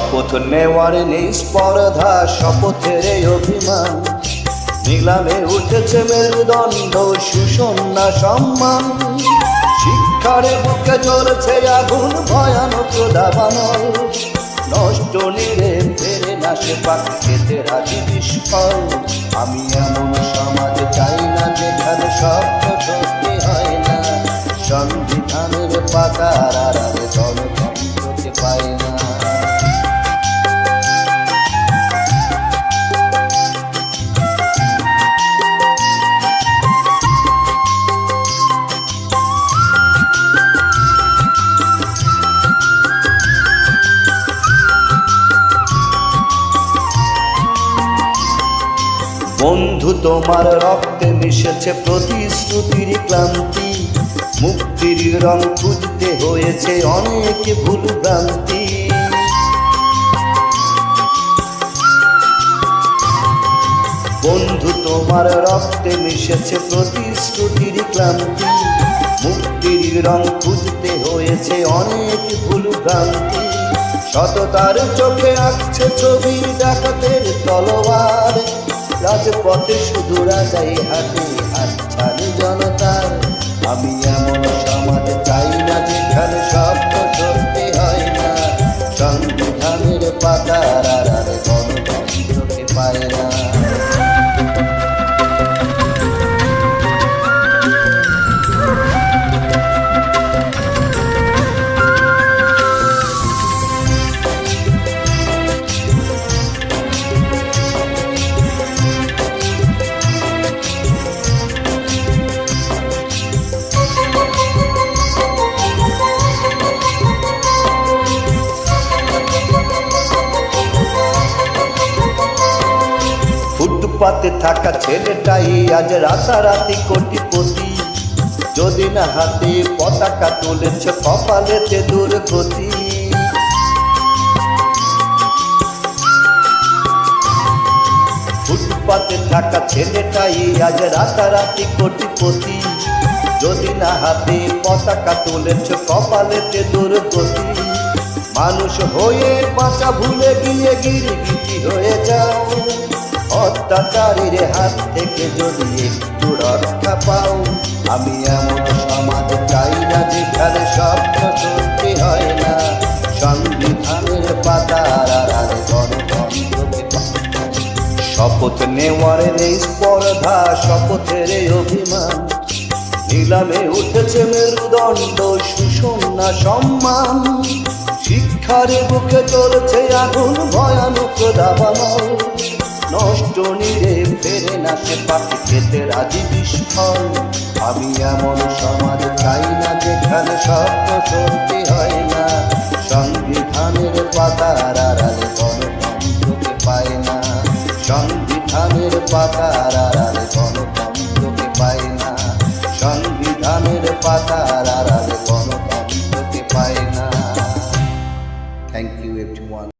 শপথ নেওয়ার নেই স্পর্ধা, শপথের অভিমান, নিলামে উঠেছে মেরুদণ্ড, শোষণ না সম্মান। শিক্ষার বুকে জ্বলছে আগুন, ভয়ানক দাবানল, নষ্ট নিরে ফেরে না সে পাখি খেতে রাজি বিস্ফল। আমি এমন সমাজ চাই না যেখানে স্বপ্ন সত্যি হয় না, সংবিধানের পাতার আড়ালে গণতন্ত্রকে পায় না। বন্ধু তোমার রক্তে মিশেছে প্রতিশ্রুতির ক্লান্তি, মুক্তির রং খুঁজতে হয়েছে অনেক ভুল ভ্রান্তি। বন্ধু তোমার রক্তে মিশেছে প্রতিশ্রুতির ক্লান্তি, মুক্তির রং খুঁজতে হয়েছে অনেক ভুল ভ্রান্তি। সততার চোখে আঁকছে ছবি ডাকাতের তলোয়ার, রাজপথে শুধু রাজাই হাতে হাতছানি জনতার। আমি এমন সমাজ চাই না যেখানে স্বপ্ন সত্যি হয় না, সংবিধানের পাতার আড়ালে গণতন্ত্রকে পায় না। ফুটপাতে থাকা ছেলেটাই আজ রাতারাতি কোটিপতি, যদি না হাতে পতাকা তুলেছে কপালেতে দুর্গতি। ফুটপাতে থাকা ছেলেটাই আজ রাতারাতি কোটিপতি, যদি না হাতে পতাকা তুলেছে কপালেতে দুর্গতি। মানুষ হয়ে বাঁচা ভুলে গিয়ে গিরগিটি হয়ে যাও, অত্যাচারীর হাত থেকে যদি একটু রক্ষা পাও। আমি এমন সমাজ চাই না যেখানে স্বপ্ন সত্যি হয় না, সংবিধানের পাতার আড়ালে গণতন্ত্রকে পায় না। শপথ নেওয়ার নেই স্পর্ধা, শপথের অভিমান, নিলামে উঠেছে মেরুদণ্ড, শোষণ না সম্মান। শিক্ষার বুকে চলছে আগুন, ভয়ানক দাবানল, নষ্ট নিরে ফেরে না সে পাখি খেতে রাজি বিস্ফল। আমি এমন সমাজ চাই না যেখানে স্বপ্ন সত্যি হয় না, সংবিধানের পাতার আড়ালে গণতন্ত্রকে পায় না, সংবিধানের পাতার আড়ালে